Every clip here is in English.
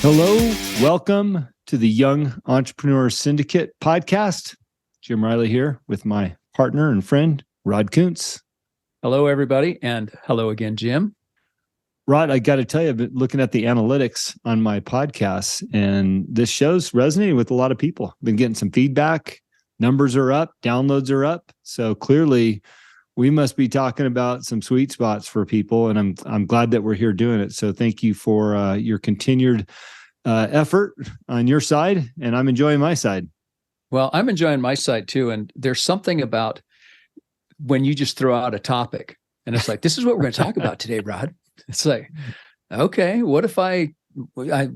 Hello, welcome to the Young Entrepreneur Syndicate podcast. Jim Riley here with my partner and friend, Rod Kuntz. Hello, everybody, and hello again, Jim. Rod, I got to tell you, I've been looking at the analytics on my podcasts, and this show's resonating with a lot of people. Been getting some feedback. Numbers are up, downloads are up. So clearly, we must be talking about some sweet spots for people, and I'm glad that we're here doing it. So thank you for your continued effort on your side, and I'm enjoying my side. Well, I'm enjoying my side too, and there's something about when you just throw out a topic, and it's like, this is what we're going to talk about today, Rod. It's like, okay, what if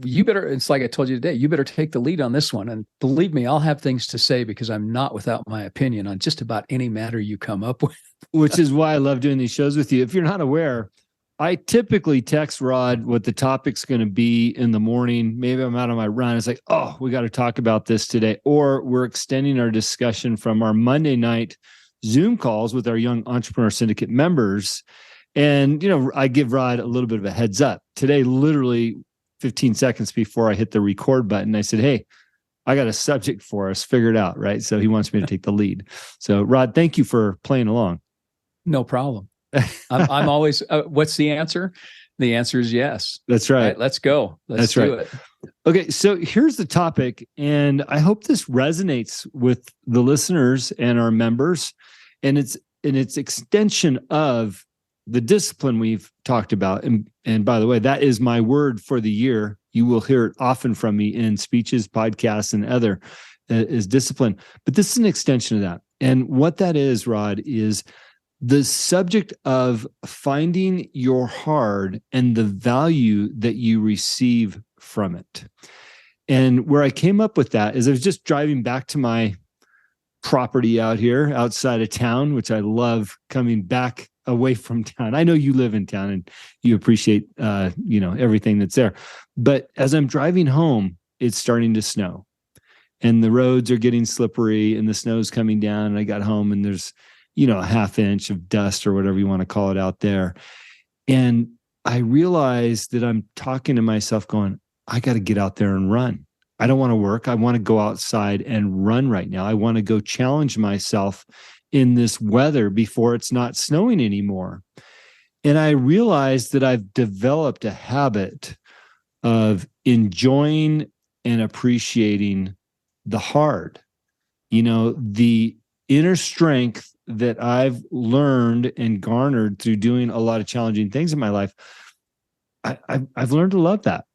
you better, it's like I told you today, you better take the lead on this one. And believe me, I'll have things to say because I'm not without my opinion on just about any matter you come up with. Which is why I love doing these shows with you. If you're not aware, I typically text Rod what the topic's going to be in the morning. Maybe I'm out on my run. It's like, oh, we got to talk about this today. Or we're extending our discussion from our Monday night Zoom calls with our Young Entrepreneur Syndicate members. And, I give Rod a little bit of a heads up. Today, literally 15 seconds before I hit the record button, I said, hey, I got a subject for us figured out, right? So he wants me to take the lead. So Rod, thank you for playing along. No problem. I'm always, what's the answer? The answer is yes. That's right. All right, let's go. Let's do it. Okay. So here's the topic. And I hope this resonates with the listeners and our members. And it's extension of the discipline we've talked about. And by the way, that is my word for the year. You will hear it often from me in speeches, podcasts, and other is discipline. But this is an extension of that. And what that is, Rod, is the subject of finding your hard and the value that you receive from it. And where I came up with that is I was just driving back to my property out here outside of town, which I love coming back away from town. I know you live in town and you appreciate, everything that's there. But as I'm driving home, it's starting to snow and the roads are getting slippery and the snow's coming down. And I got home and there's, a half inch of dust or whatever you want to call it out there. And I realized that I'm talking to myself going, I got to get out there and run. I don't want to work. I want to go outside and run right now. I want to go challenge myself in this weather before it's not snowing anymore. And I realized that I've developed a habit of enjoying and appreciating the hard, the inner strength that I've learned and garnered through doing a lot of challenging things in my life. I've learned to love that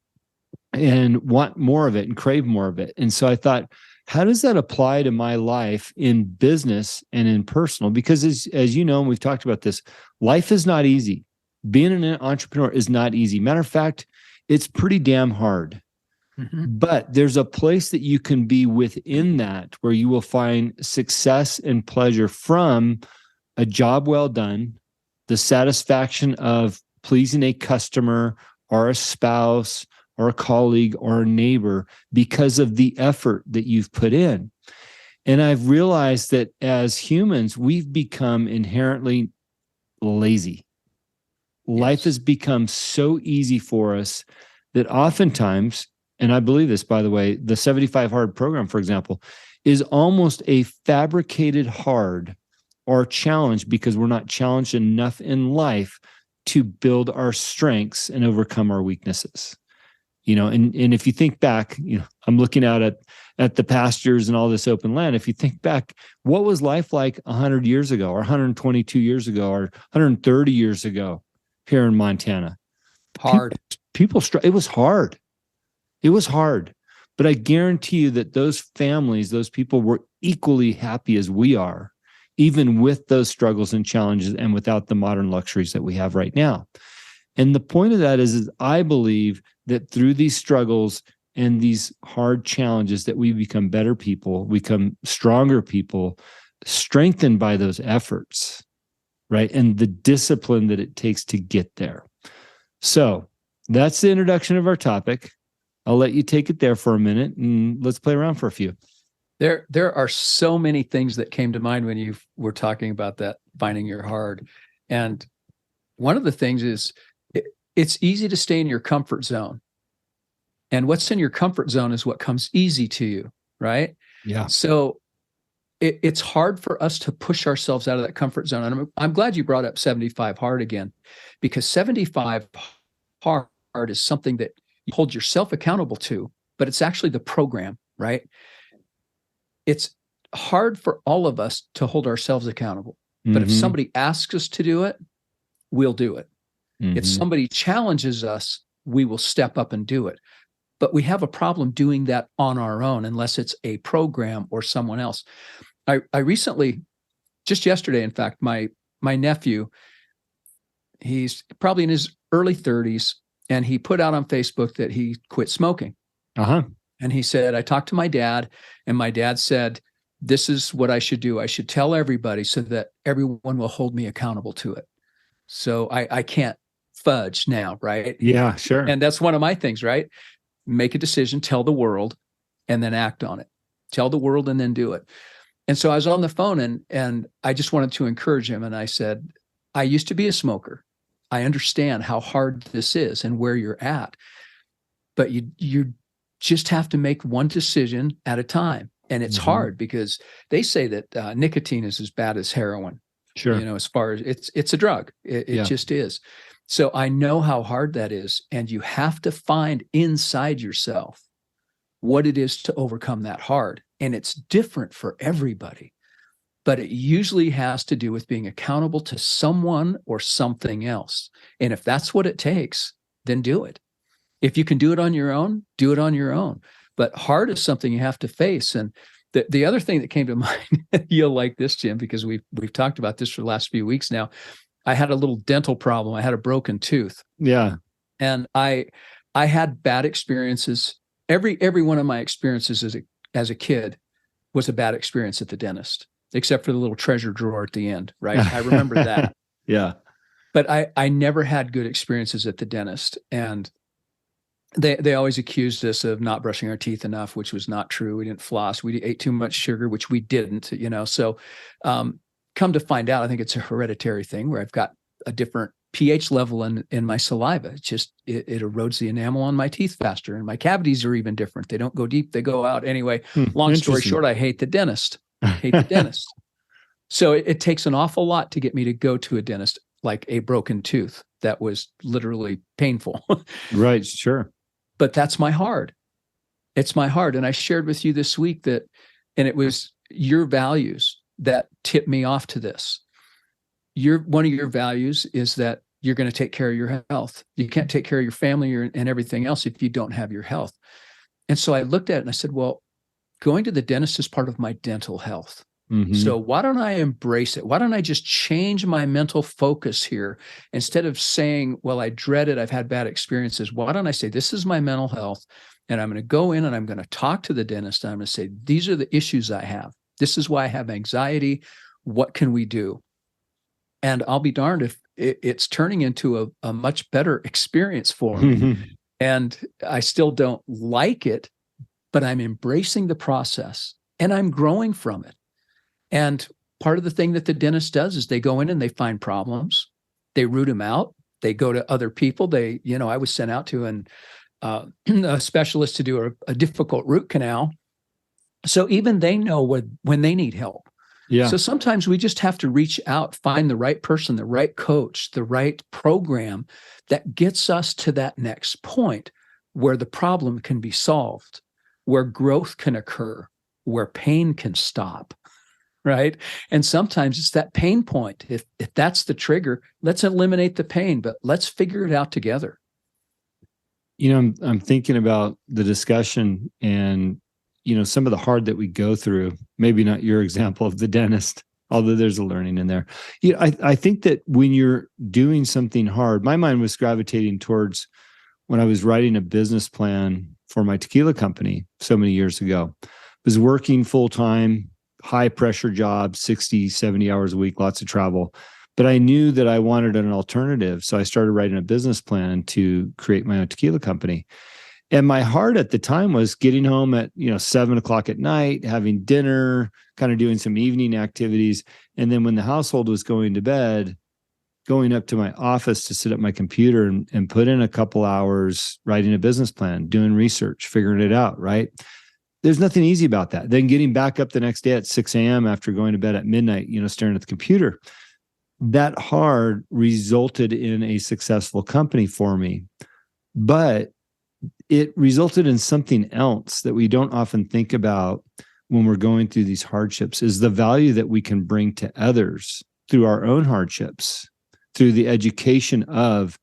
and want more of it and crave more of it. And so I thought, how does that apply to my life in business and in personal? Because as you know, and we've talked about this, life is not easy. Being an entrepreneur is not easy. Matter of fact, it's pretty damn hard. Mm-hmm. But there's a place that you can be within that where you will find success and pleasure from a job well done, the satisfaction of pleasing a customer or a spouse or a colleague or a neighbor because of the effort that you've put in. And I've realized that as humans, we've become inherently lazy. Yes. Life has become so easy for us that oftentimes, and I believe this, by the way, the 75 Hard program, for example, is almost a fabricated hard or challenge because we're not challenged enough in life to build our strengths and overcome our weaknesses. And if you think back, I'm looking out at the pastures and all this open land. If you think back, what was life like 100 years ago or 122 years ago or 130 years ago here in Montana? Hard. It was hard. It was hard. But I guarantee you that those families, those people were equally happy as we are, even with those struggles and challenges and without the modern luxuries that we have right now. And the point of that is I believe that through these struggles and these hard challenges that we become better people, become stronger people, strengthened by those efforts, right? And the discipline that it takes to get there. So that's the introduction of our topic. I'll let you take it there for a minute and let's play around for a few. There are so many things that came to mind when you were talking about that, finding your hard. And one of the things is it's easy to stay in your comfort zone. And what's in your comfort zone is what comes easy to you, right? Yeah. So it's hard for us to push ourselves out of that comfort zone. And I'm glad you brought up 75 hard again, because 75 hard is something that you hold yourself accountable to, but it's actually the program, right? It's hard for all of us to hold ourselves accountable. But if somebody asks us to do it, we'll do it. If somebody challenges us, we will step up and do it. But we have a problem doing that on our own unless it's a program or someone else. I recently, just yesterday, in fact, my nephew, he's probably in his early 30s, and he put out on Facebook that he quit smoking. And he said, I talked to my dad, and my dad said, this is what I should do. I should tell everybody so that everyone will hold me accountable to it. So I can't fudge now, right? Yeah, sure. And that's one of my things, right? Make a decision, tell the world, and then act on it. Tell the world and then do it. And so I was on the phone, and I just wanted to encourage him. And I said, I used to be a smoker. I understand how hard this is and where you're at, but you just have to make one decision at a time. And it's hard because they say that nicotine is as bad as heroin. Sure. You know, as far as it's a drug, it just is. So I know how hard that is. And you have to find inside yourself what it is to overcome that hard. And it's different for everybody, but it usually has to do with being accountable to someone or something else. And if that's what it takes, then do it. If you can do it on your own, do it on your own. But hard is something you have to face. And the other thing that came to mind, you'll like this, Jim, because we've talked about this for the last few weeks now. I had a little dental problem. I had a broken tooth. Yeah. And I had bad experiences. Every one of my experiences as a kid was a bad experience at the dentist, except for the little treasure drawer at the end, right? I remember that. Yeah. But I never had good experiences at the dentist. And they always accused us of not brushing our teeth enough, which was not true. We didn't floss. We ate too much sugar, which we didn't, you know. So come to find out, I think it's a hereditary thing where I've got a different pH level in my saliva. It's just, it erodes the enamel on my teeth faster. And my cavities are even different. They don't go deep, they go out. Anyway, long story short, I hate the dentist. So it takes an awful lot to get me to go to a dentist, like a broken tooth. That was literally painful. Right, sure. But that's my hard. It's my hard. And I shared with you this week that, and it was your values that tipped me off to this. One of your values is that you're going to take care of your health. You can't take care of your family and everything else if you don't have your health. And so I looked at it and I said, well, going to the dentist is part of my dental health. So why don't I embrace it? Why don't I just change my mental focus here? Instead of saying, well, I dread it, I've had bad experiences. Why don't I say, this is my mental health, and I'm going to go in and I'm going to talk to the dentist. And I'm going to say, these are the issues I have. This is why I have anxiety. What can we do? And I'll be darned if it's turning into a much better experience for me. And I still don't like it, but I'm embracing the process and I'm growing from it. And part of the thing that the dentist does is they go in and they find problems, they root them out, they go to other people. I was sent out to a specialist to do a difficult root canal. So even they know when they need help. Yeah. So sometimes we just have to reach out, find the right person, the right coach, the right program that gets us to that next point where the problem can be solved, where growth can occur, where pain can stop. Right. And sometimes it's that pain point. If that's the trigger, let's eliminate the pain, but let's figure it out together. You know, I'm thinking about the discussion and, some of the hard that we go through, maybe not your example of the dentist, although there's a learning in there. I think that when you're doing something hard, my mind was gravitating towards when I was writing a business plan for my tequila company so many years ago. I was working full-time, high pressure job, 60, 70 hours a week, lots of travel. But I knew that I wanted an alternative. So I started writing a business plan to create my own tequila company. And my heart at the time was getting home at 7:00 at night, having dinner, kind of doing some evening activities. And then when the household was going to bed, going up to my office to sit at my computer and put in a couple hours writing a business plan, doing research, figuring it out, right? There's nothing easy about that. Then getting back up the next day at 6 a.m. after going to bed at midnight, staring at the computer. That hard resulted in a successful company for me. But it resulted in something else that we don't often think about when we're going through these hardships, is the value that we can bring to others through our own hardships, through the education of,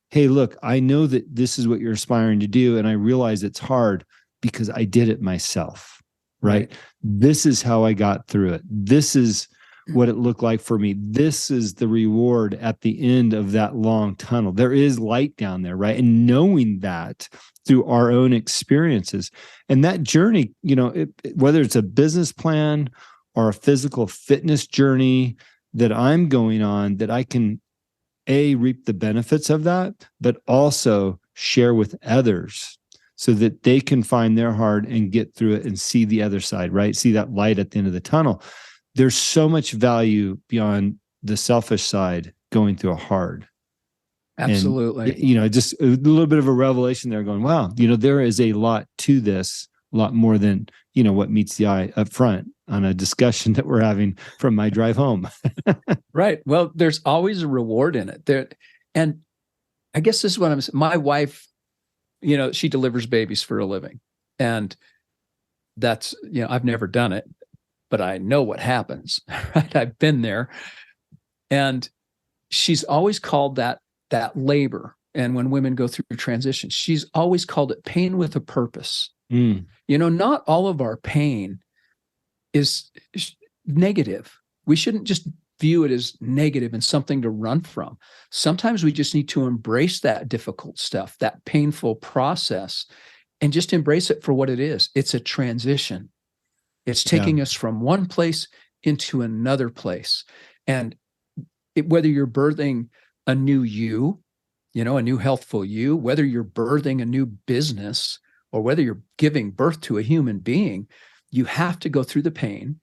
hey, look, I know that this is what you're aspiring to do, and I realize it's hard because I did it myself, right? This is how I got through it. This is what it looked like for me. This is the reward at the end of that long tunnel. There is light down there, right? And knowing that through our own experiences and that journey, whether it's a business plan or a physical fitness journey that I'm going on, that I can reap the benefits of that, but also share with others so that they can find their heart and get through it and see the other side, right? See that light at the end of the tunnel. There's so much value beyond the selfish side going through a hard. Absolutely. And, just a little bit of a revelation there going, wow, there is a lot to this, a lot more than, what meets the eye up front on a discussion that we're having from my drive home. Right. Well, there's always a reward in it there. And I guess this is what my wife, she delivers babies for a living. And that's, I've never done it, but I know what happens, right? I've been there. And she's always called that labor. And when women go through transition, she's always called it pain with a purpose. Not all of our pain is negative. We shouldn't just view it as negative and something to run from. Sometimes we just need to embrace that difficult stuff, that painful process, and just embrace it for what it is. It's a transition. It's taking us from one place into another place. And whether you're birthing a new you, a new healthful you, whether you're birthing a new business, or whether you're giving birth to a human being, you have to go through the pain,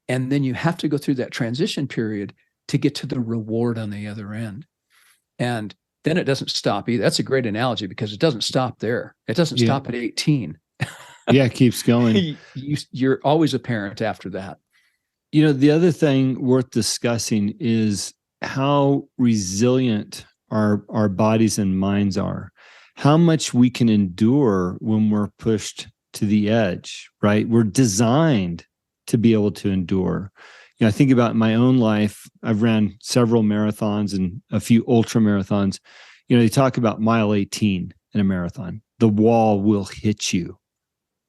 and then you have to go through that transition period to get to the reward on the other end. And then it doesn't stop either. That's a great analogy because it doesn't stop there. It doesn't stop at 18. Yeah, it keeps going. You're always a parent after that. The other thing worth discussing is how resilient our bodies and minds are, how much we can endure when we're pushed to the edge, right? We're designed to be able to endure. I think about my own life. I've ran several marathons and a few ultra marathons. They talk about mile 18 in a marathon. The wall will hit you,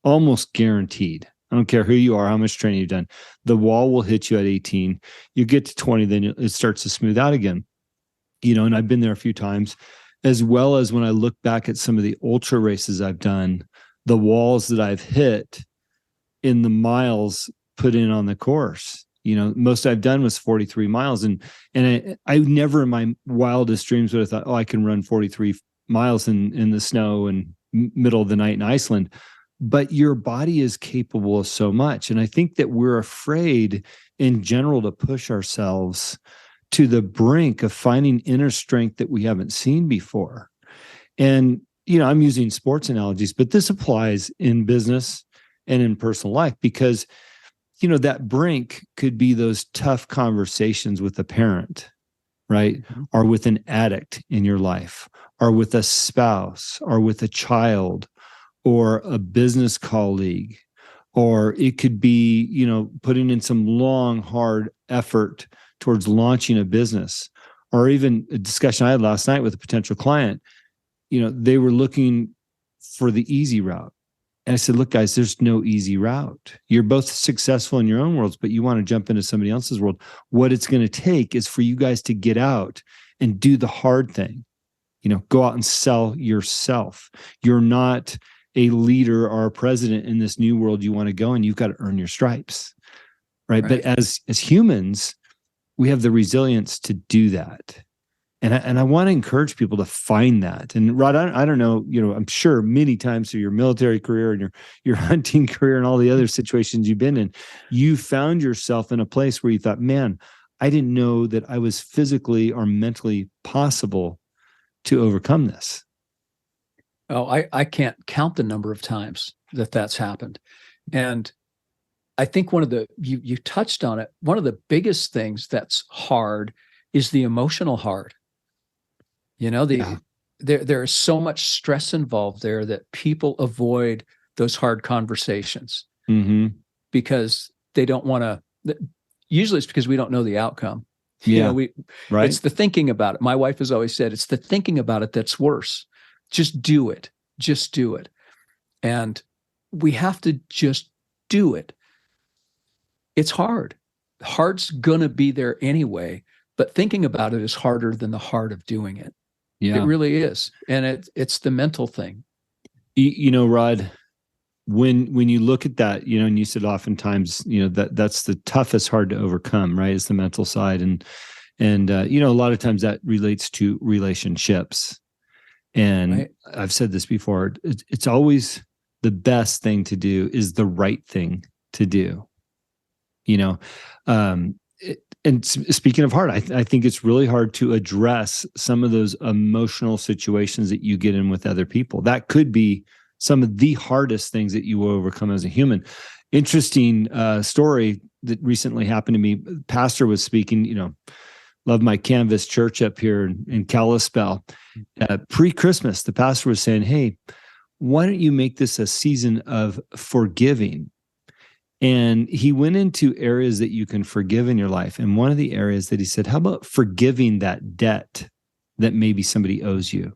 almost guaranteed. I don't care who you are, how much training you've done. The wall will hit you at 18. You get to 20, then it starts to smooth out again. And I've been there a few times, as well as when I look back at some of the ultra races I've done, the walls that I've hit in the miles put in on the course. Most I've done was 43 miles. And I never in my wildest dreams would have thought, I can run 43 miles in the snow and middle of the night in Iceland. But your body is capable of so much. And I think that we're afraid in general to push ourselves to the brink of finding inner strength that we haven't seen before. And, I'm using sports analogies, but this applies in business and in personal life because, that brink could be those tough conversations with a parent, right? Mm-hmm. Or with an addict in your life, or with a spouse, or with a child, or a business colleague, or it could be, putting in some long, hard effort towards launching a business, or even a discussion I had last night with a potential client. They were looking for the easy route. And I said, look, guys, there's no easy route. You're both successful in your own worlds, but you want to jump into somebody else's world. What it's going to take is for you guys to get out and do the hard thing. Go out and sell yourself. You're not a leader or a president in this new world you want to go, and you've got to earn your stripes, right? But as humans, we have the resilience to do that. And I want to encourage people to find that. And Rod, I don't know, I'm sure many times through your military career and your hunting career and all the other situations you've been in, you found yourself in a place where you thought, man, I didn't know that I was physically or mentally possible to overcome this. Oh, I can't count the number of times that that's happened. And I think you touched on it. One of the biggest things that's hard is the emotional hard. There is so much stress involved there that people avoid those hard conversations because they don't want to. Usually it's because we don't know the outcome. Yeah. Right. It's the thinking about it. My wife has always said, it's the thinking about it that's worse. Just do it. Just do it. And we have to just do it. It's hard. Hard's going to be there anyway, but thinking about it is harder than the hard of doing it. Yeah. It really is. And it's the mental thing. Rod, when you look at that, and you said oftentimes, that's the toughest hard to overcome, right? Is the mental side. And a lot of times that relates to relationships. And right. I've said this before, it's always the best thing to do is the right thing to do, and speaking of hard, I think it's really hard to address some of those emotional situations that you get in with other people. That could be some of the hardest things that you will overcome as a human. Interesting story that recently happened to me. Pastor was speaking, love my Canvas church up here in Kalispell. Pre-Christmas, the pastor was saying, hey, why don't you make this a season of forgiving? And he went into areas that you can forgive in your life. And one of the areas that he said, how about forgiving that debt that maybe somebody owes you?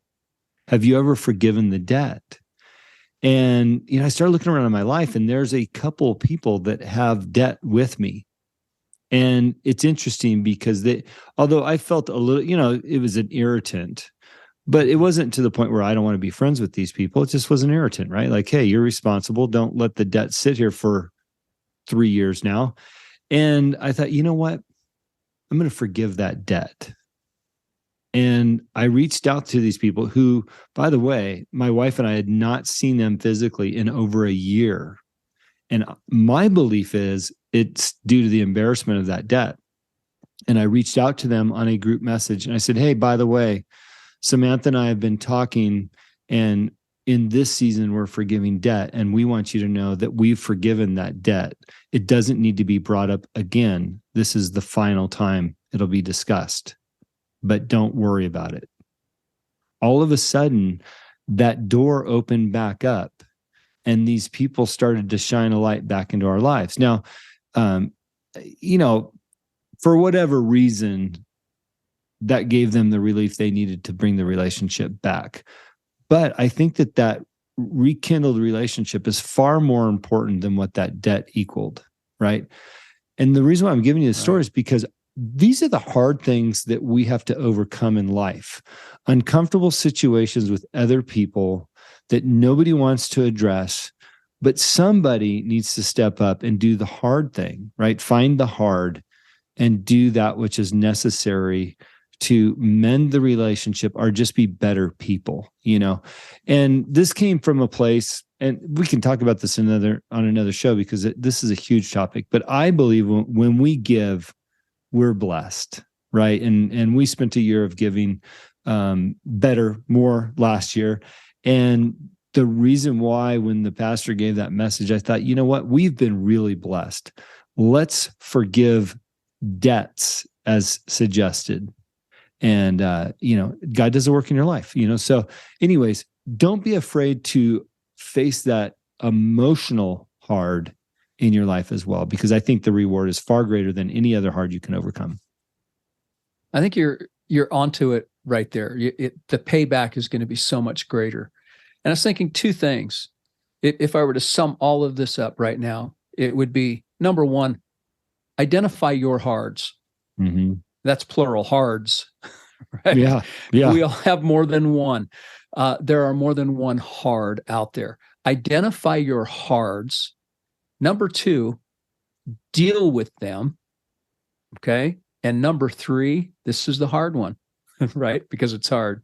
Have you ever forgiven the debt? And, I started looking around in my life, and there's a couple of people that have debt with me. And it's interesting because although I felt a little, it was an irritant, but it wasn't to the point where I don't want to be friends with these people. It just was an irritant, right? Like, hey, you're responsible. Don't let the debt sit here for 3 years now. And I thought, you know what? I'm going to forgive that debt. And I reached out to these people who, by the way, my wife and I had not seen them physically in over a year. And my belief is it's due to the embarrassment of that debt. And I reached out to them on a group message and I said, hey, by the way, Samantha and I have been talking, and in this season, we're forgiving debt. And we want you to know that we've forgiven that debt. It doesn't need to be brought up again. This is the final time it'll be discussed, but don't worry about it. All of a sudden, that door opened back up and these people started to shine a light back into our lives. Now, for whatever reason, that gave them the relief they needed to bring the relationship back. But I think that rekindled relationship is far more important than what that debt equaled, right? And the reason why I'm giving you this story is because these are the hard things that we have to overcome in life. Uncomfortable situations with other people that nobody wants to address, but somebody needs to step up and do the hard thing, right? Find the hard and do that which is necessary to mend the relationship or just be better people, And this came from a place, and we can talk about this on another show because this is a huge topic, but I believe when we give, we're blessed, right? And we spent a year of giving more last year. And the reason why, when the pastor gave that message, I thought, you know what? We've been really blessed. Let's forgive debts as suggested. And, God does the work in your life, So anyways, don't be afraid to face that emotional hard in your life as well, because I think the reward is far greater than any other hard you can overcome. I think you're onto it right there. The payback is going to be so much greater. And I was thinking two things. If I were to sum all of this up right now, it would be, number one, identify your hards. Mm-hmm. That's plural, hards, right? Yeah. We all have more than one. There are more than one hard out there. Identify your hards. Number two, deal with them. Okay. And number three, this is the hard one, right? Because it's hard.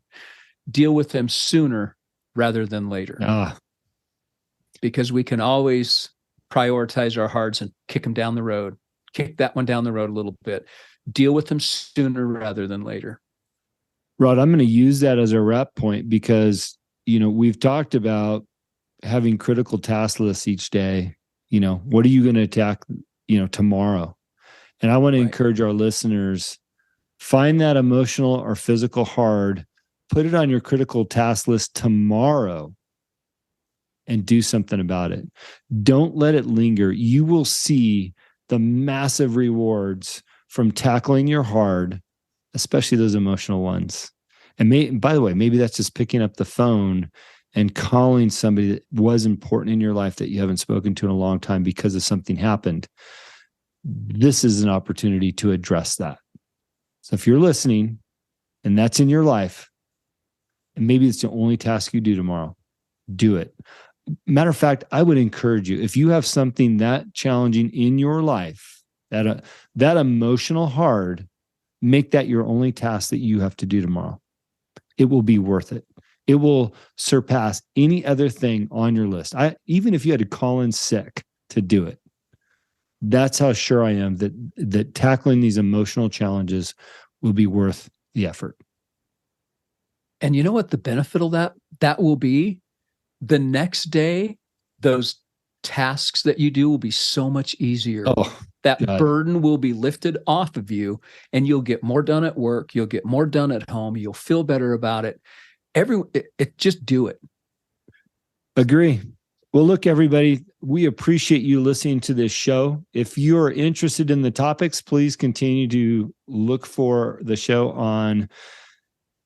Deal with them sooner rather than later. Because we can always prioritize our hards and kick them down the road, kick that one down the road a little bit. deal with them sooner rather than later. Rod, I'm going to use that as a wrap point because, we've talked about having critical task lists each day. What are you going to attack, tomorrow? And I want to encourage our listeners, find that emotional or physical hard, put it on your critical task list tomorrow and do something about it. Don't let it linger. You will see the massive rewards from tackling your hard, especially those emotional ones. And by the way, maybe that's just picking up the phone and calling somebody that was important in your life that you haven't spoken to in a long time because of something happened. This is an opportunity to address that. So if you're listening and that's in your life, and maybe it's the only task you do tomorrow, do it. Matter of fact, I would encourage you, if you have something that challenging in your life, that emotional hard, make that your only task that you have to do tomorrow. It will be worth it. It will surpass any other thing on your list. Even if you had to call in sick to do it, that's how sure I am that tackling these emotional challenges will be worth the effort. And you know what the benefit of that will be? The next day, those tasks that you do will be so much easier. Oh, that God. burden will be lifted off of you, and you'll get more done at work. You'll get more done at home. You'll feel better about it. Just do it. Agree. Well, look, everybody, we appreciate you listening to this show. If you're interested in the topics, please continue to look for the show on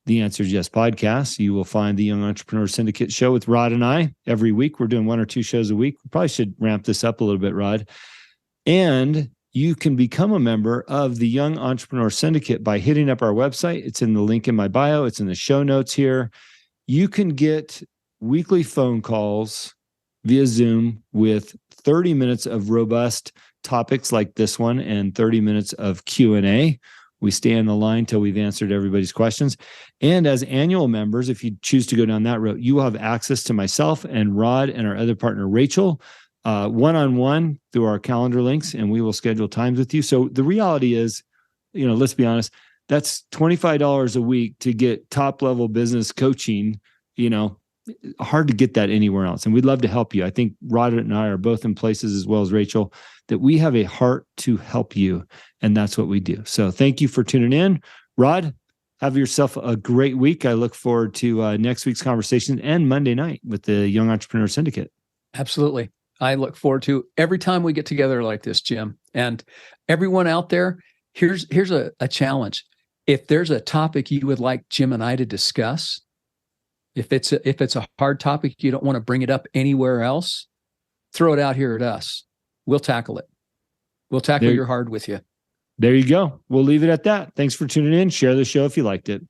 The Answer is Yes podcast. You will find the Young Entrepreneur Syndicate show with Rod and I every week. We're doing 1 or 2 shows a week. We probably should ramp this up a little bit, Rod. And you can become a member of the Young Entrepreneur Syndicate by hitting up our website. It's in the link in my bio. It's in the show notes here. You can get weekly phone calls via Zoom with 30 minutes of robust topics like this one and 30 minutes of Q&A. We stay on the line till we've answered everybody's questions. And as annual members, if you choose to go down that route, you will have access to myself and Rod and our other partner, Rachel, one-on-one through our calendar links, and we will schedule times with you. So the reality is, let's be honest, that's $25 a week to get top-level business coaching. Hard to get that anywhere else. And we'd love to help you. I think Rod and I are both in places, as well as Rachel, that we have a heart to help you. And that's what we do. So thank you for tuning in. Rod, have yourself a great week. I look forward to next week's conversation and Monday night with the Young Entrepreneur Syndicate. Absolutely. I look forward to every time we get together like this, Jim. And everyone out there, here's a challenge. If there's a topic you would like Jim and I to discuss, if it's a hard topic, you don't want to bring it up anywhere else, throw it out here at us. We'll tackle it. We'll tackle your hard with you. There you go. We'll leave it at that. Thanks for tuning in. Share the show if you liked it.